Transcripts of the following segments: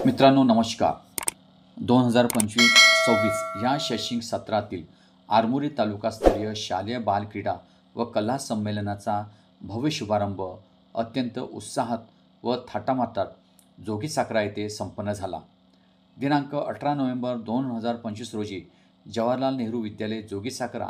मित्रांनो नमस्कार. 2025-26 या शैक्षणिक सत्रातील आरमोरी तालुकास्तरीय शालेय बालक्रीडा व कला संमेलनाचा भव्य शुभारंभ अत्यंत उत्साहात व थाटामाटात जोगीसाखरा येथे संपन्न झाला. दिनांक 18 नोव्हेंबर 2025 रोजी जवाहरलाल नेहरू विद्यालय जोगीसाखरा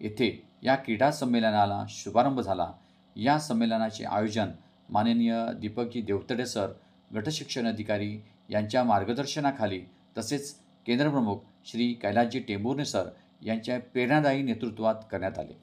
येथे या क्रीडा संमेलनाला शुभारंभ झाला. या संमेलनाचे आयोजन माननीय दीपकजी देवतडे सर, गटशिक्षण अधिकारी यांच्या मार्गदर्शनाखाली तसेच केंद्रप्रमुख श्री कैलासजी टेंभुर्णे सर यांच्या प्रेरणादायी नेतृत्वात करण्यात आले.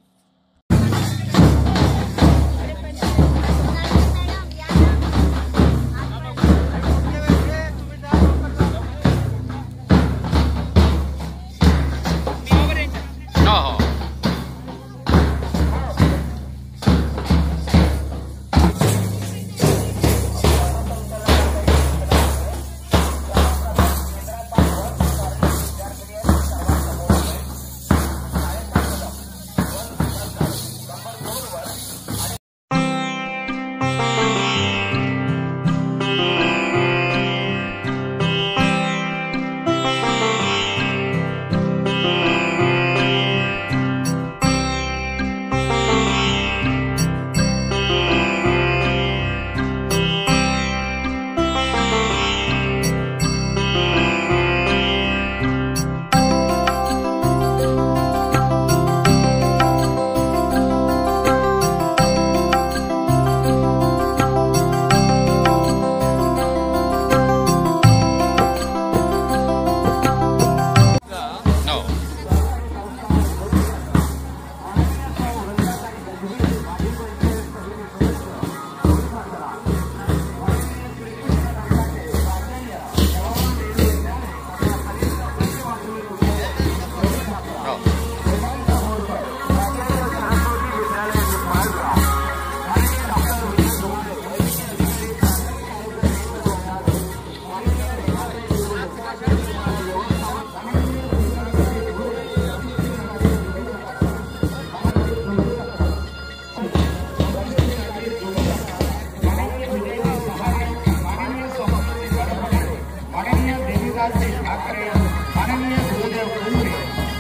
माननीय गुरुदेव कुंडे,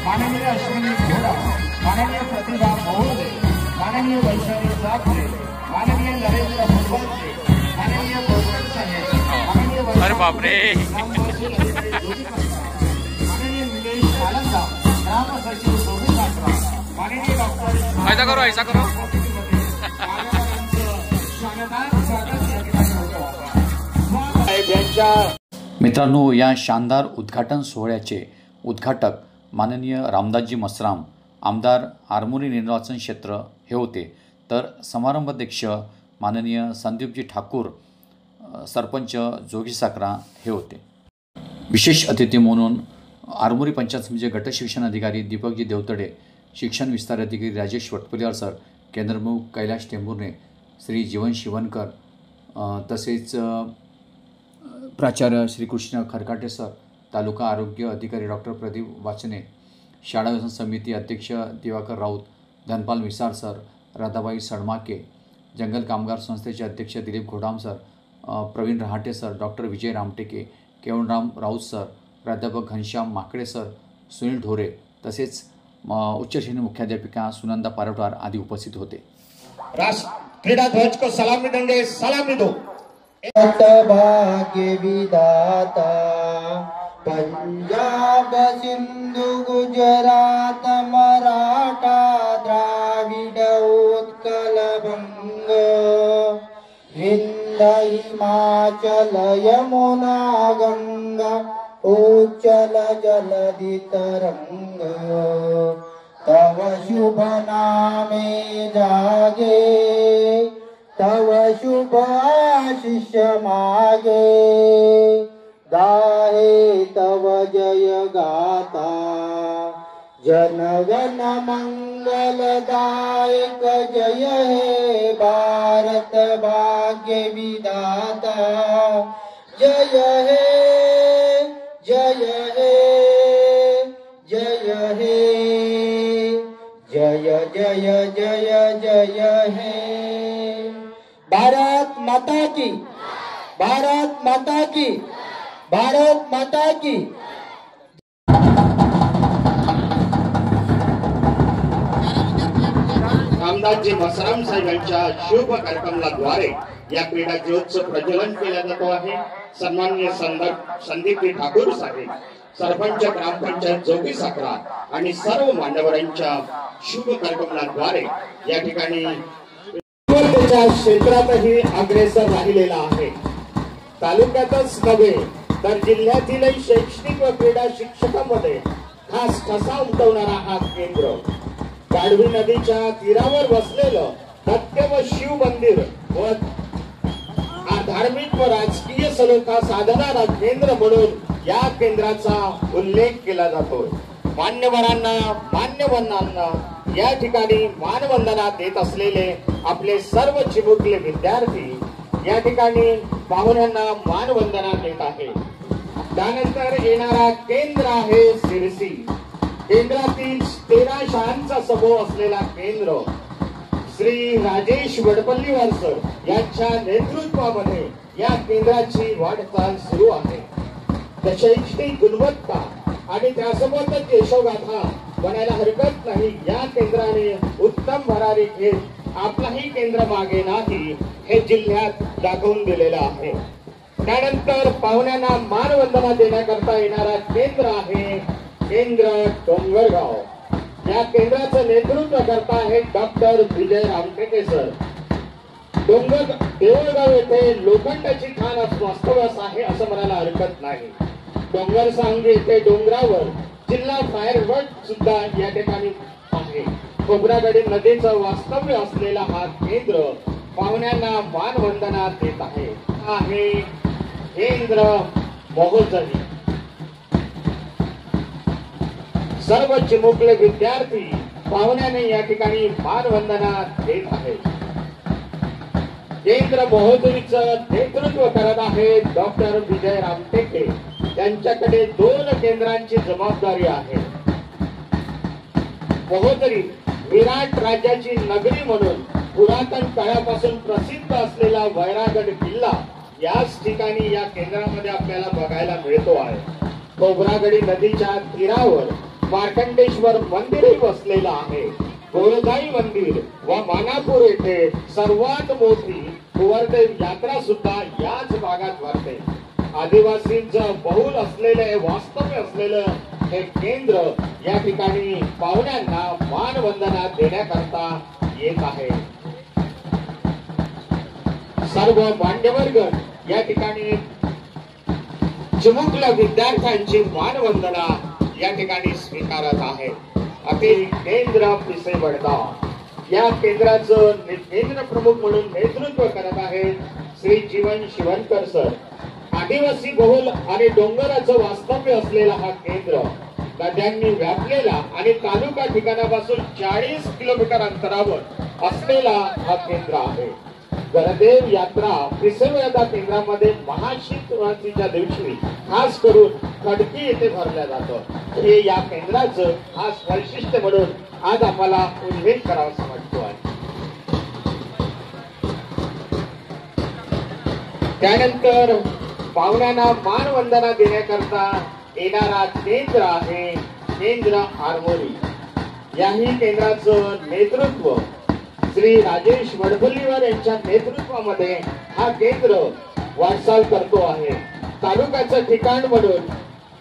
माननीय अश्विनी घोडा, माननीय प्रतिभा मोहले, माननीय वैशाली साखरे, माननीय नरेंद्र भगवंते, माननीय गौतम साहेब, माननीय माननीय निलेश आनंदा, ग्राम सचिव जोगीसाखरा, माननीय डॉक्टर ऐसा करो मित्रांनो, या शानदार उद्घाटन सोहळ्याचे उद्घाटक माननीय रामदासजी मसराम, आमदार आरमोरी निर्वाचन क्षेत्र हे होते. तर समारंभाध्यक्ष माननीय संदीपजी ठाकूर, सरपंच जोगीसाखरा हे होते. विशेष अतिथी म्हणून आरमोरी पंचायत समितीचे गटशिक्षण अधिकारी दीपकजी देवतडे, शिक्षण विस्तार अधिकारी राजेश वटपलिवार सर, केंद्रप्रमुख कैलास टेंभुर्णे, श्री जीवन शिवनकर, तसेच प्राचार्य श्री कृष्ण खरकाटे सर, तालुका आरोग्य अधिकारी डॉक्टर प्रदीप वाचने, शाळा व्यवस्थापन समिती अध्यक्ष दिवाकर राऊत, धनपाल विसार सर, राधाबाई सडमाके, जंगल कामगार संस्थेचे अध्यक्ष Dilip Ghodam sir, Praveen Rahate sir, doctor Vijay Ramteke, Kewanram Raut sir, प्राध्यापक घनश्याम माकडे सर, सुनील ढोरे, तसेच उच्च श्रेणी मुख्याध्यापिका सुनंदा पारटवार आदि उपस्थित होते. क्रीडा ध्वज को सलामी देंगे, सलामी दो. भाग्य विधाता पंजाब सिंधु गुजरात मराठा द्राविड उत्कल बंग विंध्य हिमाचल यमुना गंगा उच्चल जलधि तरंग तव शुभ नामे जागे तव शुभ आशीष मागे गाहे तव जय गाता जनगण मंगलदायक जय हे भारत भाग्य विधाता जय हे जय हे जय हे जय जय जय जय हे. भारत माता की, भारत माता की. भारत माता की रामदासजी मसराम साहेब यांच्या शुभ कार्यक्रमाद्वारे या क्रीडा ज्योतचं प्रज्वलन केलं जातो आहे। सन्माननीय संदीप ठाकूर साहेब, सरपंच ग्रामपंचायत जोगी साखरा आणि सर्व मान्यवरांच्या शुभ कार्यक्रमाद्वारे या ठिकाणी त्याच्या क्षेत्रातही अग्रेसर राहिलेला आहे। तालुक्यातच नव्हे तर जिल्ह्यातीलही शैक्षणिक व क्रीडा शिक्षकांमध्ये खास ठसा उमटवणारा हा केंद्र गाढवी नदीच्या तीरावर वसलेलं सत्य व शिव मंदिर व धार्मिक व राजकीय सलोखा साधणारा केंद्र म्हणून या केंद्राचा उल्लेख केला जातो। मान्यवरांना मान्यवरांना या ठिकाणी मानवंदना देत असलेले आपले सर्व चिमुकले विद्यार्थी या ठिकाणी पाहुण्यांना मानवंदना देत आहे। त्यानंतर येणारा केंद्र आहे सिरसी। केंद्रातील 13 शाळांचा समूह असलेला केंद्र श्री राजेश वडपल्लीवार सर यांच्या नेतृत्वामध्ये या केंद्राची वाटचाल सुरू आहे। शैक्षणिक गुणवत्ता आणि त्यासोबतच यशोगाथा बनायला हरकत नाही। या केंद्राने उत्तम भरारी घेत आपलाही केंद्र मागे नाही हे जिल्ह्यात दाखवून दिलेलं आहे। त्यानंतर पाहुण्यांना मानवंदना देण्याकरता येणारा केंद्र आहे केंद्र डोंगरगाव। या केंद्राचं नेतृत्व करता आहे डॉक्टर विजय रामटेके सर। देऊळगाव येथे लोखंडाची खाण वास्तव्यास आहे असं म्हणायला हरकत नाही। डोंगर सांगली येथे डोंगरावर जिल्हा फायर वर्क सुद्धा या ठिकाणी आहे। खोब्रागडी नदीचं वास्तव्य असलेला हा केंद्र पाहुण्यांना मानवंदना देत आहे केंद्र मोहोजनी। सर्व चिमुकले विद्यार्थी पाहुण्याने या ठिकाणी मानवंदना देत आहेत। केंद्र महोदरीचं नेतृत्व करत आहे डॉक्टर विजय रामटेके। त्यांच्याकडे 2 केंद्रांची जबाबदारी आहे। महोदरी विराट राज्याची नगरी म्हणून पुरातन काळापासून प्रसिद्ध असलेला वैरागड किल्ला याच ठिकाणी या केंद्रामध्ये आपल्याला बघायला मिळतो आहे। खोब्रागडी नदीच्या तीरावर मार्कंडेश्वर मंदिरही वसलेलं आहे। गोळगाई मंदिर व मानापूर येथे सर्वात मोठी कुंवरदेव यात्रा सुद्धा याच भागात भरते। आदिवासींचं बहुल असलेले वास्तव्य असलेलं हे केंद्र या ठिकाणी पाहुण्यांना मानवंदना देण्याकरता येत आहे। सर्व मान्यवर्गण या ठिकाणी चिमुकल्या विद्यार्थ्यांची मानवंदना या ठिकाणी स्वीकारत आहे। केंद्र पिसे वडगाव या केंद्राचं केंद्र प्रमुख म्हणून नेतृत्व करत आहेत श्री जीवन शिवणकर सर। आदिवासी बहुल आणि डोंगराचं वास्तव्य असलेला हा केंद्र नद्यांनी व्यापलेला आणि तालुका ठिकाणापासून 40 किलोमीटर अंतरावर असलेला हा केंद्र आहे। गणदेव यात्रा पिसेवडा केंद्रामध्ये महाशिवरात्रीच्या दिवशी खास करून खडकी येथे भरल्या जातं। हे या केंद्राचं खास वैशिष्ट्य म्हणून आज आम्हाला उल्लेख करावा वाटतो आहे। त्यानंतर पाहुण्यांना मानवंदना देण्याकरता येणारा केंद्र आहे केंद्र आरमोरी। याही केंद्राचं नेतृत्व श्री राजेश वडपल्लीवार यांच्या नेतृत्वामध्ये हा केंद्र वाटचाल करतो आहे। तालुक्याचं ठिकाण म्हणून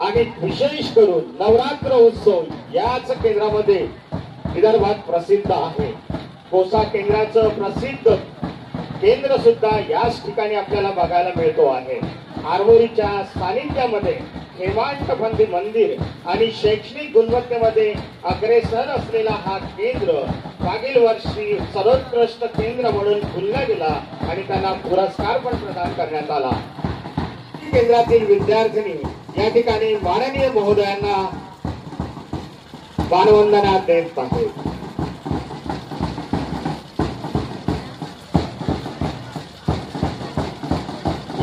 आणि विशेष करून नवरात्र उत्सव याच केंद्रामध्ये विदर्भात प्रसिद्ध आहे। कोसा केंद्राचं प्रसिद्ध केंद्र सुद्धा याच ठिकाणी आपल्याला बघायला मिळतो आहे। आरमोरीच्या सानिध्यामध्ये हेमांतपंथी मंदिर आणि शैक्षणिक गुणवत्तेमध्ये अग्रेसर असलेला हा केंद्र मागील वर्षी सर्वोत्कृष्ट केंद्र म्हणून खुलला गेला आणि त्यांना पुरस्कार पण प्रदान करण्यात आला। केंद्रातील विद्यार्थिनी या ठिकाणी माननीय महोदयांना मानवंदना देत आहेत।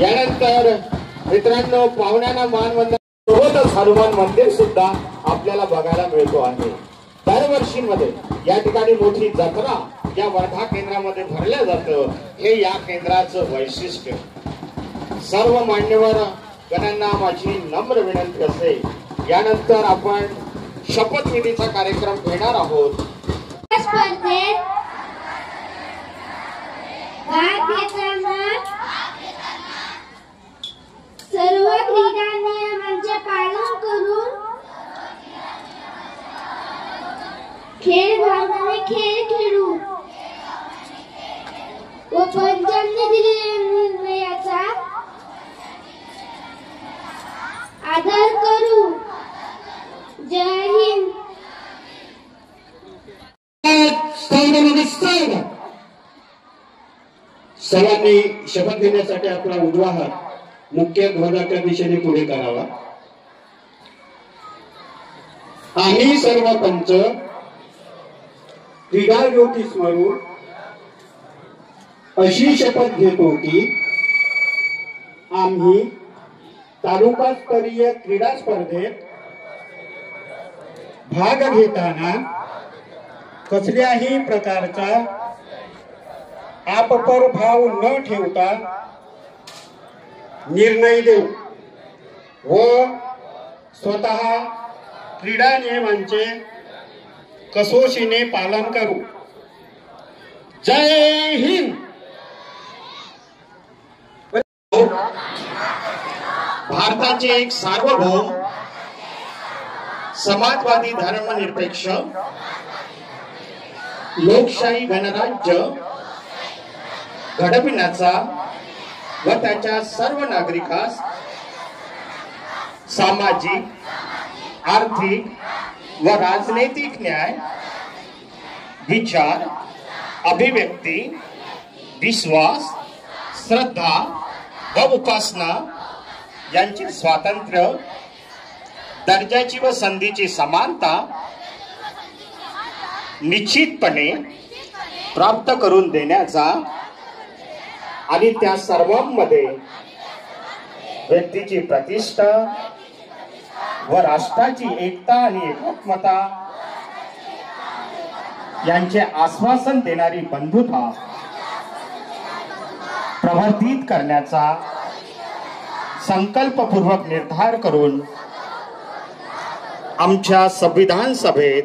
यानंतर मित्रांनो पाहुण्यांना मानवंदना सोबतच हनुमान मंदिर सुद्धा आपल्याला बघायला मिळतो आहे। दरवर्षी मध्ये या ठिकाणी मोठी जत्रा या वर्धा केंद्रामध्ये भरल्या जातं। हे या केंद्राचं वैशिष्ट्य। सर्व मान्यवर गणांना माझी नम्र विनंती असेल, यानंतर आपण शपथविधीचा कार्यक्रम घेणार आहोत. स्पर्धेत भाग घेताना सर्व क्रीडा नियमांचे पालन करून खेळ भावनेने खेळ खेळू व पंचांनी दिलेल्या निर्णयाचा आदर करू. जय हिंद. सर्वांनी शपथ घेण्यासाठी आपला उजवा हात मुख्य ध्वजाच्या दिशेने पुढे करावा. आम्ही सर्व पंच क्रीडा ज्योती स्मरून अशी शपथ घेतो की आम्ही तालुकास्तरीय क्रीडा स्पर्धेत भाग घेताना कसल्याही प्रकारचा आपपर भाव न ठेवता निर्णय देऊ व स्वतः क्रीडा नियमांचे कसोशीने पालन करू. जय हिंद. भारताचे एक सार्वभौम समाजवादी धर्मनिरपेक्ष लोकशाही गणराज्य घडविण्याचा व त्याच्या सर्व नागरिकास सामाजिक, आर्थिक व राजनैतिक न्याय, विचार, अभिव्यक्ती, विश्वास, श्रद्धा व उपासना यांचे स्वातंत्र्य, दर्जाची व संधीची समानता निश्चितपणे प्राप्त करून देण्याचा आणि त्या सर्वांमध्ये व्यक्तीची प्रतिष्ठा व राष्ट्राची एकता आणि एकात्मता यांचे आश्वासन देणारी बंधुता प्रवर्धित करण्याचा संकल्पपूर्वक निर्धार करून आमच्या संविधान सभेत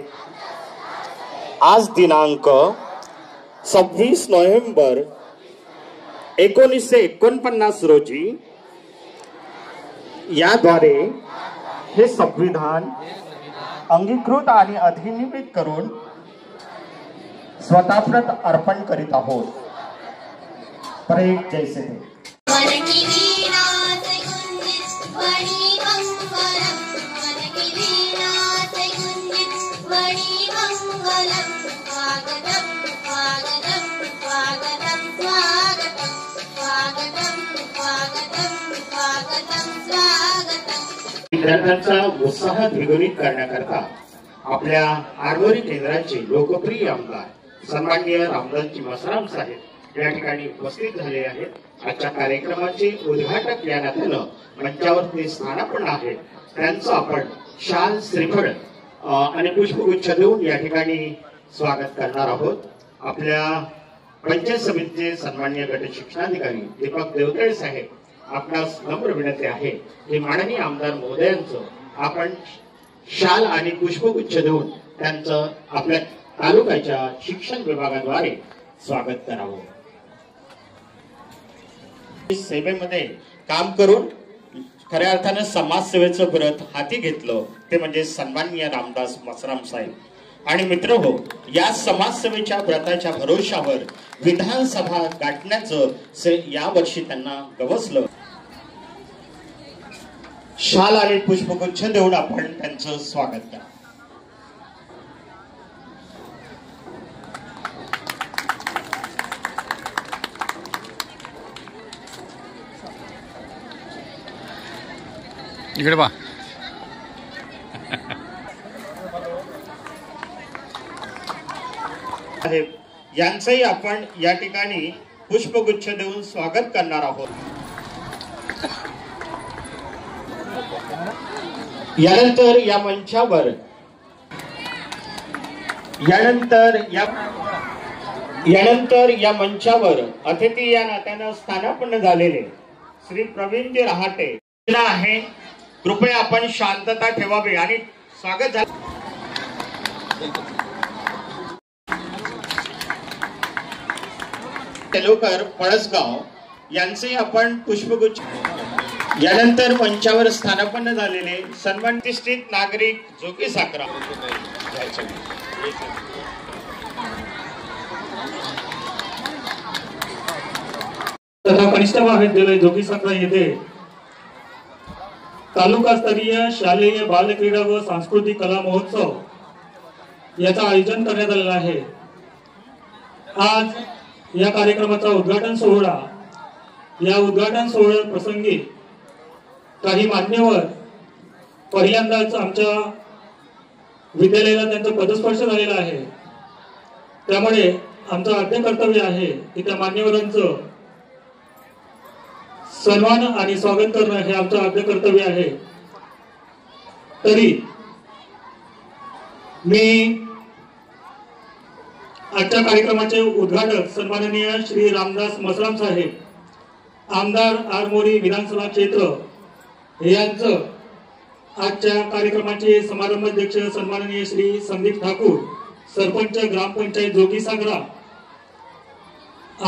आज दिनांक 26 नोव्हेंबर 1949 रोजी याद्वारे हे संविधान अंगीकृत आणि अधिनियमित करून स्वतःप्रत अर्पण करीत आहोत. परेड जैसे थे. विद्यार्थ्यांचा उत्साह द्विगुणित करण्याकरता आपल्या आरमोरी केंद्राचे लोकप्रिय आमदार सन्माननीय रामदासजी मसराम साहेब या ठिकाणी उपस्थित झाले आहेत. आजच्या कार्यक्रमाचे उद्घाटक या नात्यानं मंचावरती स्थानापन्न आहेत. त्यांचं आपण शाल, श्रीफळ आणि पुष्पगुच्छ देऊन या ठिकाणी स्वागत करणार आहोत. आपल्या पंचायत समितीचे सन्माननीय गट शिक्षणाधिकारी दीपक देवतळे साहेब, आपणास नम्र विनंती आहे की माननीय आमदार महोदयांचं आपण शाल आणि पुष्पगुच्छ देऊन त्यांचं आपल्या तालुक्याच्या शिक्षण विभागाद्वारे स्वागत करावं. सेवेमध्ये काम करून खऱ्या अर्थानं समाजसेवेचं व्रत हाती घेतलं ते म्हणजे सन्माननीय रामदास मसराम साहेब. आणि मित्र हो, या समाजसेवेच्या व्रताच्या भरोशावर विधानसभा गाठण्याचं या वर्षी त्यांना गवसलं. शाल आणि पुष्पगुच्छ देऊन आपण त्यांचं स्वागत करा. इकडे बा. यांचंही आपण या ठिकाणी पुष्पगुच्छ देऊन स्वागत करणार आहोत. यानंतर या मंचावर अतिथी या नात्यानं स्थानापन्न झालेले श्री प्रवीणजी रहाटे आहे, कृपया आपण शांतता ठेवावी आणि स्वागत झालं. तेलोकर पळसगाव यांचे आपण पुष्पगुच्छ. यानंतर मंचावर स्थानापन्न झालेले सन्मान प्रतिष्ठित नागरिक जोगी साखरा तथा कनिष्ठ महाविद्यालय जोगी साखरा येथे तालुकास्तरीय शालेय बालक्रीडा व सांस्कृतिक कला महोत्सव याचं आयोजन करण्यात आलेलं आहे. आज या कार्यक्रमाचा उद्घाटन सोहळा, या उद्घाटन सोहळ्या प्रसंगी काही मान्यवर पहिल्यांदाच आमच्या विद्यालयाला त्यांचा पदस्पर्श झालेला आहे. त्यामुळे आमचं आद्य कर्तव्य आहे की त्या मान्यवरांचं सन्मान आणि स्वागत करणं हे आमचं आद्य कर्तव्य आहे. तरी मी आजच्या कार्यक्रमाचे उद्घाटक सन्माननीय श्री रामदास मसराम साहेब, आमदार आरमोरी विधानसभा क्षेत्र यांचं आजच्या कार्यक्रमाचे समारंभाध्यक्ष सन्माननीय श्री संदीप ठाकूर, सरपंच ग्रामपंचायत जोगी साखरा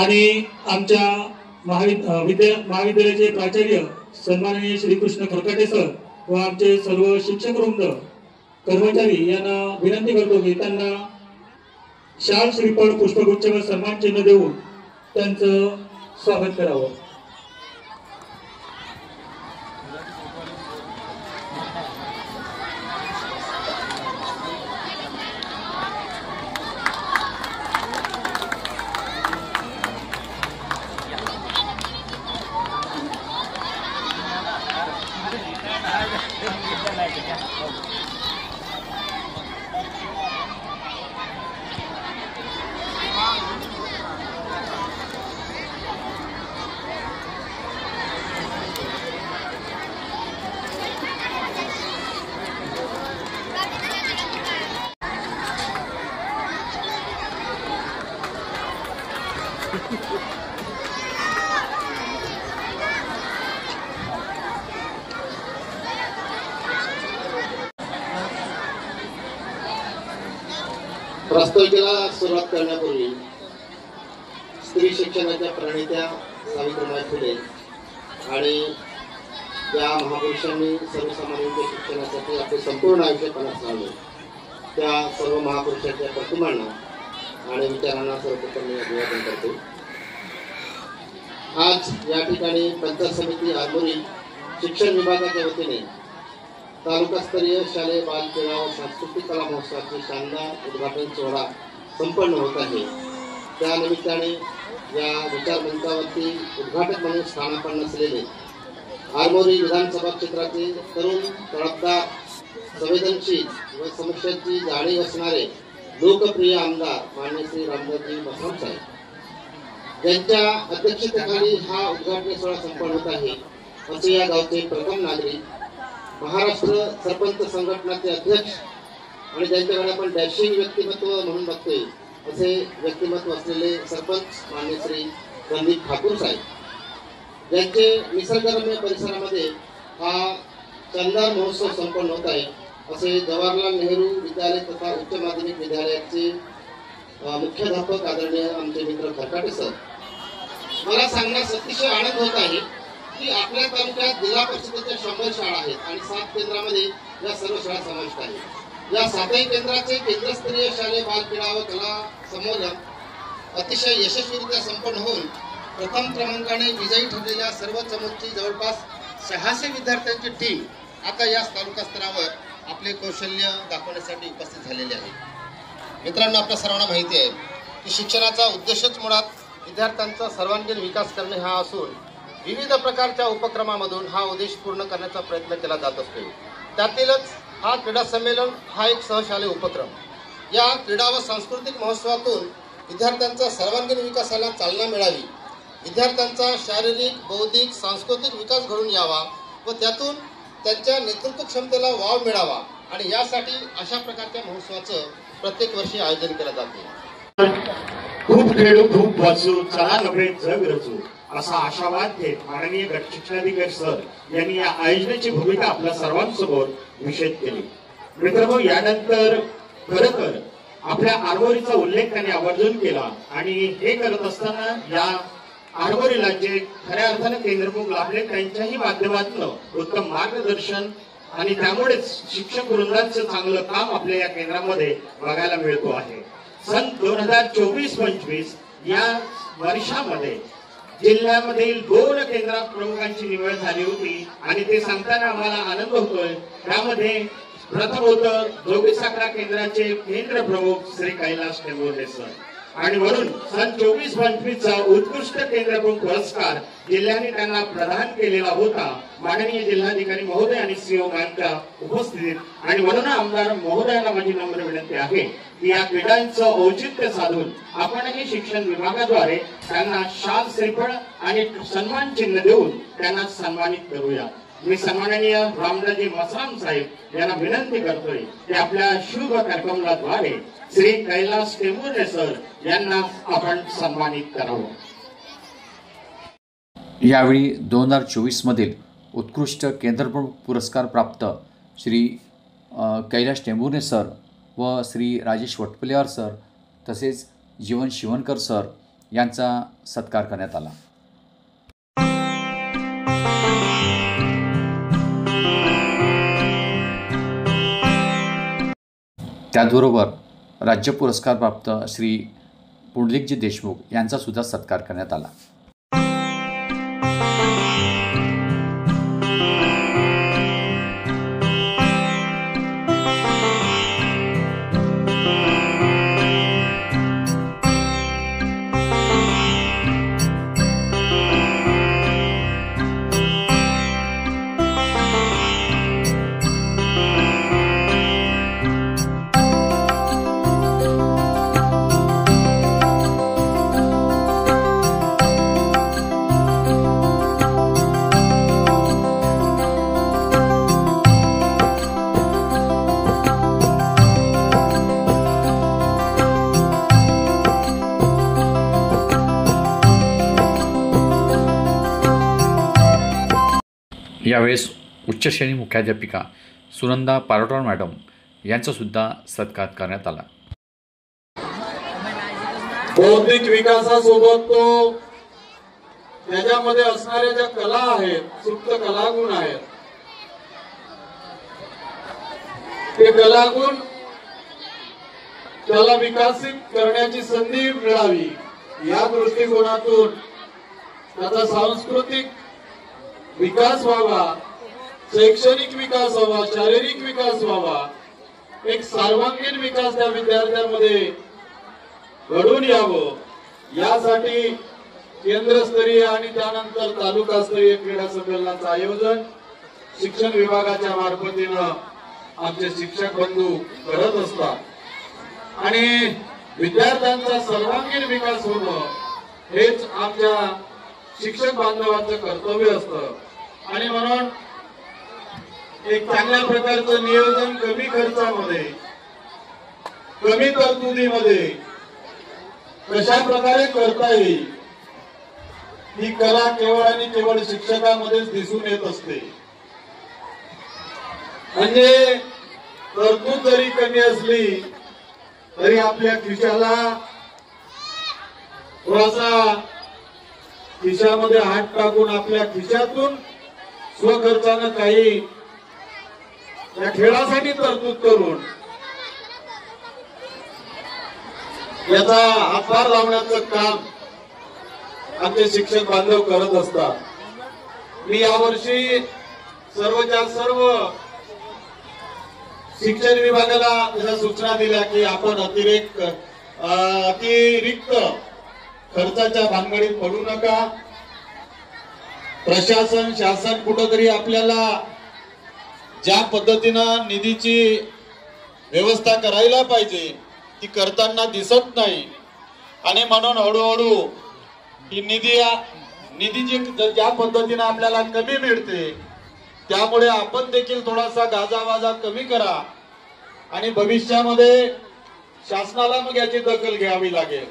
आणि आमच्या महाविद्यालयाचे प्राचार्य सन्माननीय श्रीकृष्ण खरकाटे सर व आमचे सर्व शिक्षक वृंद कर्मचारी यांना विनंती करतो की त्यांना शाल श्रीफळ पुष्पगुच्छ व सन्मान चिन्ह देऊन त्यांचं स्वागत करावं. प्रस्तुतीला सुरुवात करण्यापूर्वी स्त्री शिक्षणाच्या प्रणेत्या सावित्रीबाई फुले आणि त्या महापुरुषांनी सर्वसामान्यांच्या शिक्षणासाठी आपले संपूर्ण आयुष्य पणास लावले त्या सर्व महापुरुषांच्या प्रतिमांना आणि विचारांना सर्वप्रथम मी अभिवादन करतो. आज या ठिकाणी पंचायत समिती आरमोरी शिक्षण विभागाच्या वतीने तालुकास्तरीय शालेय बालक्रीडा व सांस्कृतिक कला महोत्सवाचे शानदार उद्घाटन सोहळा संपन्न होत आहे. त्या निमित्ताने या विचारमंचावरती उद्घाटक म्हणून स्थानापन्न असलेले आरमोरी विधानसभा क्षेत्रातील तरुण, तळपदार, संवेदनशील व समस्यांची जाणीव असणारे लोकप्रिय आमदार माननीय श्री रामदासजी मसराम साहेब यांच्या अध्यक्षतेखाली हा उद्घाटन सोहळा संपन्न होत आहे. असे या गावचे प्रथम नागरिक, महाराष्ट्र सरपंच संघटनाचे अध्यक्ष आणि ज्यांच्याकडे आपण डॅशिंग व्यक्तिमत्व म्हणून बघतोय असे व्यक्तिमत्व असलेले सरपंच माननीय श्री संदीप ठाकूर साहेब यांचे निसर्गरम्य परिसरामध्ये हा शानदार महोत्सव संपन्न होत आहे. असे जवाहरलाल नेहरू विद्यालय तथा उच्च माध्यमिक विद्यालयाचे मुख्याध्यापक आदरणीय आमचे मित्र खरकाटे सर, मला सांगण्यास अतिशय आनंद होत आहे की आपल्या तालुक्यात जिल्हा परिषदेच्या 100 शाळा आहेत आणि 7 केंद्रामध्ये या सर्व शाळा समाविष्ट आहेत. या 7ही केंद्राचे केंद्रस्तरीय शालेय बालक्रीडा व कला संमेलन अतिशय यशस्वीरित्या संपन्न होऊन प्रथम क्रमांकाने विजयी ठरलेल्या सर्व चमूची जवळपास 600 विद्यार्थ्यांची टीम आता या तालुका स्तरावर आपले कौशल्य दाखवण्यासाठी उपस्थित झालेले आहे. मित्रांनो, आपल्या सर्वांना माहिती आहे की शिक्षणाचा उद्देशच मुळात विद्यार्थ्यांचा सर्वांगीण विकास करणे हा असून विविध प्रकारच्या उपक्रमामधून हा उद्देश पूर्ण करण्याचा प्रयत्न केला जात असतो. त्यातीलच हा क्रीडा संमेलन हा एक सहशालेय उपक्रम. या क्रीडा व सांस्कृतिक महोत्सवातून विद्यार्थ्यांचा सर्वांगीण विकासाला चालना मिळावी, विद्यार्थ्यांचा शारीरिक, बौद्धिक, सांस्कृतिक विकास घडून यावा व त्यातून त्यांच्या नेतृत्व क्षमतेला वाव मिळावा आणि यासाठी अशा प्रकारच्या महोत्सवाचं प्रत्येक वर्षी आयोजन केलं जाते. खूप खेळू खूप वाचू, चला नव्हे जग रचू, असा आशावाद घेत माननीय गट शिक्षणाधिकारी सर यांनी या आयोजनाची भूमिका आपल्या सर्वांसमोर विशद केली. मित्रांनो, यानंतर खरं तर आपल्या आरमोरीचा उल्लेख त्यांनी आवर्जून केला आणि हे करत असताना या आरमोरीला जे खऱ्या अर्थानं केंद्रप्रमुख लाभले त्यांच्याही माध्यमातून उत्तम मार्गदर्शन आणि त्यामुळेच शिक्षक वृंदांचं चांगलं काम आपल्या या केंद्रामध्ये बघायला मिळतो आहे. सन 2024-25 या वर्षामध्ये जिल्ह्यामधील 2 केंद्र प्रमुखांची निवड झाली होती आणि ते सांगताना आम्हाला आनंद होतोय. त्यामध्ये प्रथम होतं जोगीसाखरा केंद्राचे केंद्र प्रमुख श्री कैलास टेंभुर्णे सर आणि म्हणून सन 24-25चा उत्कृष्ट केंद्र प्रमुख पुरस्कार जिल्ह्याने त्यांना प्रदान केलेला होता माननीय जिल्हाधिकारी महोदय आणि सीओ मॅमच्या उपस्थितीत. आणि म्हणून आमदार महोदयांना माझी नम्र विनंती आहे की या क्रीडांचं औचित्य साधून आपणही शिक्षण विभागाद्वारे त्यांना शाल श्रीफळ आणि सन्मान चिन्ह देऊन त्यांना सन्मानित करूया. मी सन्माननीय रामदासजी मसराम साहेब यांना विनंती करतोय की आपल्या शुभ कार्यक्रमाद्वारे श्री कैलास टेंभुर्णे सर यांना आपण सन्मानित करावं. यावेळी 2024 मधील उत्कृष्ट केंद्रप्रमुख पुरस्कार प्राप्त श्री कैलास टेंभुर्णे सर व श्री राजेश वटपलेवार सर तसेच जीवन शिवणकर सर यांचा सत्कार करण्यात आला. त्याचबरोबर राज्य पुरस्कार प्राप्त श्री पुंडलिकजी देशमुख यांचा सुद्धा सत्कार करण्यात आला. यावेळेस उच्च श्रेणी मुख्याध्यापिका सुनंदा पारोटर मॅडम यांचा सुद्धा सत्कार करण्यात आला. बौद्धिक विकासासोबत तो त्याच्यामध्ये असणाऱ्या ज्या कला आहेत, सुप्त कलागुण आहेत, ते कलागुण त्याला विकसित करण्याची संधी मिळावी या दृष्टिकोनातून त्याचा सांस्कृतिक विकास व्हावा, शैक्षणिक विकास व्हावा, शारीरिक विकास व्हावा, एक सर्वांगीण विकास त्या विद्यार्थ्यांमध्ये घडून यावं यासाठी केंद्रस्तरीय आणि त्यानंतर तालुकास्तरीय क्रीडा संमेलनाचं आयोजन शिक्षण विभागाच्या मार्फतीनं आमचे शिक्षक बंधू करत असतात आणि विद्यार्थ्यांचा सर्वांगीण विकास होणं हेच आमच्या शिक्षक बांधवांचं कर्तव्य असतं. आणि म्हणून एक चांगल्या प्रकारचं नियोजन कमी खर्चामध्ये, कमी तरतुदीमध्ये कशा प्रकारे करता येईल ही कला केवळ आणि केवळ शिक्षकामध्येच दिसून येत असते. म्हणजे तरतूद जरी कमी असली तरी आपल्या खिशाला थोडासा खिशामध्ये हात टाकून आपल्या खिशातून स्वखर्चानं काही या खेळासाठी तरतूद करून याचा हातभार लावण्याचं काम आमचे शिक्षक बांधव करत असतात. मी यावर्षी सर्वच्या सर्व शिक्षण विभागाला अशा सूचना दिल्या की आपण अतिरिक्त खर्चाच्या भानगडीत पडू नका. प्रशासन, शासन कुठंतरी आपल्याला ज्या पद्धतीनं निधीची व्यवस्था करायला पाहिजे ती करताना दिसत नाही आणि म्हणून हळूहळू ही निधीची ज्या पद्धतीनं आपल्याला कमी मिळते त्यामुळे आपण देखील थोडासा गाजावाजा कमी करा आणि भविष्यामध्ये शासनाला मग याची दखल घ्यावी लागेल.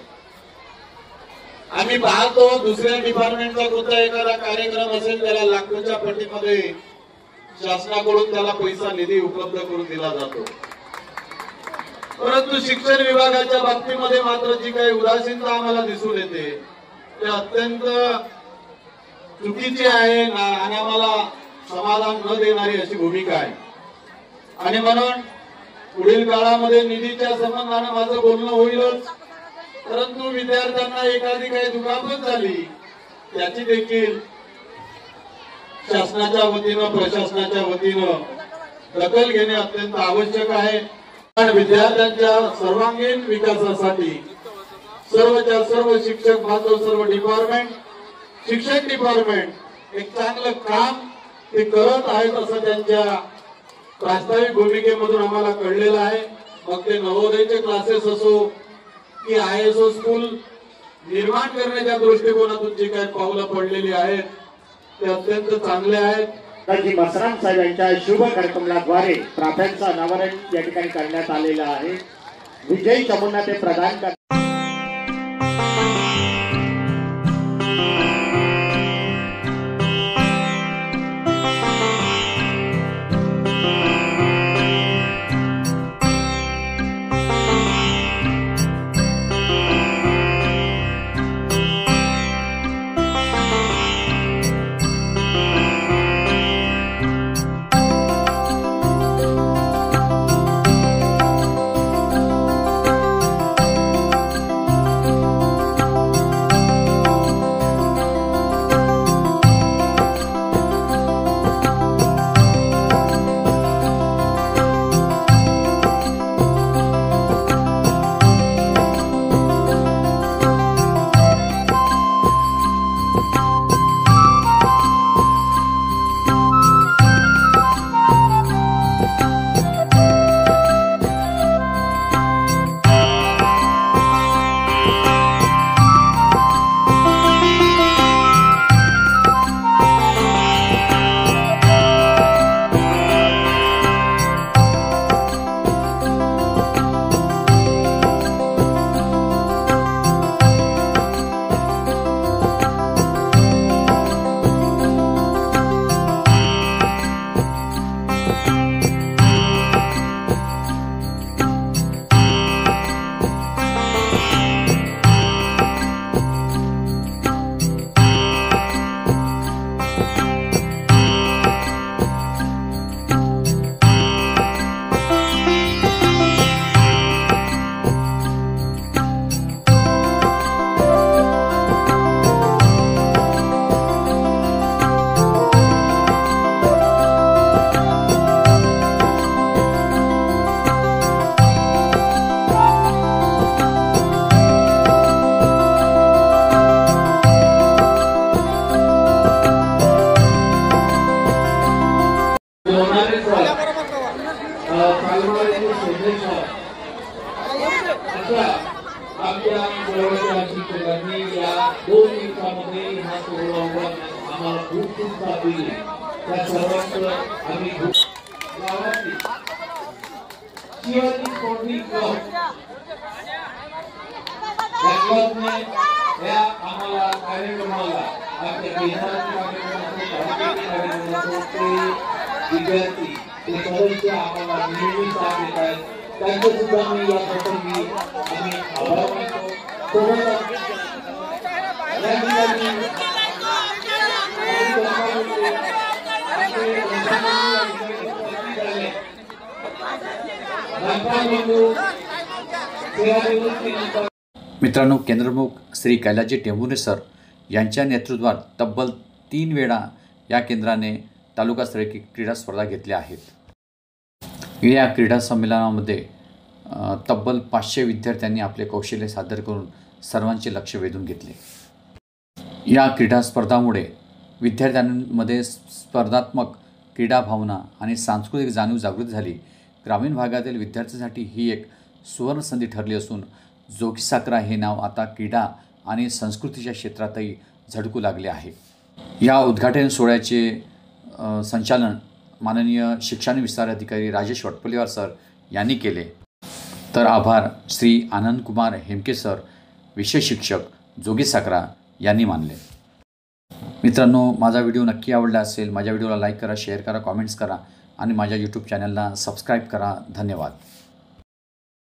आम्ही पाहतो दुसऱ्या डिपार्टमेंटचा कोणता एखादा कार्यक्रम असेल त्याला लाखोच्या पटीमध्ये शासनाकडून त्याला पैसा निधी उपलब्ध करून दिला जातो, परंतु शिक्षण विभागाच्या बाबतीमध्ये मात्र जी काही उदासीनता आम्हाला दिसून येते ते अत्यंत चुकीची आहे आणि आम्हाला समाधान न देणारी अशी भूमिका आहे। आणि म्हणून पुढील काळामध्ये निधीच्या संबंधाने माझं बोलणं होईलच, परंतु विद्यार्थ्यांना एखादी काही दुखापत झाली त्याची देखील शासनाच्या वतीनं प्रशासनाच्या वतीनं दखल घेणे अत्यंत आवश्यक आहे। विद्यार्थ्यांच्या सर्वांगीण विकासासाठी सर्वच्या सर्व शिक्षक बांधव, सर्व डिपार्टमेंट, शिक्षण डिपार्टमेंट एक चांगलं काम ते करत आहेत असं त्यांच्या प्रास्ताविक भूमिकेमधून आम्हाला कळलेलं आहे। मग ते नवोदयचे क्लासेस असो की ISO स्कूल निर्माण करण्याच्या दृष्टिकोनातून जी काही पावलं पडलेली आहेत ते अत्यंत चांगले आहेत। दाजी मसराम साहेब यांच्या शुभ कार्यक्रमाद्वारे ट्रॉफ्यांचं अनावरण या ठिकाणी करण्यात आलेलं आहे। विजयी चमूंना ते प्रदान करतात। आपल्या जवळच्या शिक्षकांनी या 2 दिवसामध्ये हा सोहळा आम्हाला खूप साथ दिली। त्या सर्वांचं आम्ही गावातील शिवाजी स्पोर्टिंग क्लब या क्लबने या आम्हाला कार्यक्रमाला आमच्या विद्यार्थी ते सदस्य आम्हाला नेहमी साथ देत आहेत। त्यांचे सुद्धा मी या प्रसंगी आम्ही आभार मानतो। सोबतच या ठिकाणी मित्रांनो, केंद्रप्रमुख श्री कैलाजी टेंभुर्णे सर यांच्या नेतृत्वात तब्बल 3 वेळा या केंद्राने तालुकास्तरीय क्रीडा स्पर्धा घेतल्या आहेत। या क्रीडा संमेलनामध्ये तब्बल 500 विद्यार्थ्यांनी आपले कौशल्य सादर करून सर्वांचे लक्ष वेधून घेतले। या क्रीडा स्पर्धांमुळे विद्यार्थ्यांमध्ये स्पर्धात्मक क्रीडा भावना आणि सांस्कृतिक जाणीव जागृत झाली। ग्रामीण भागातील विद्यार्थ्यांसाठी ही एक सुवर्ण संधी ठरली असून जोगीसाखरा हे नाव आता क्रीडा आणि संस्कृतीच्या क्षेत्रातही झळकू लागले आहे। या उद्घाटन सोहळ्याचे संचालन माननीय शिक्षण विस्तार अधिकारी राजेश वटपल्लीवार सर यांनी केले। तर आभार श्री आनंद कुमार हेमके सर, विषय शिक्षक, जोगी साखरा यांनी मानले. मित्रांनो, माझा व्हिडिओ नक्की आवडला असेल. माझ्या व्हिडिओला लाईक करा, शेअर करा, कॉमेंट्स करा आणि माझ्या यूट्यूब चॅनलला सबस्क्राईब करा. धन्यवाद.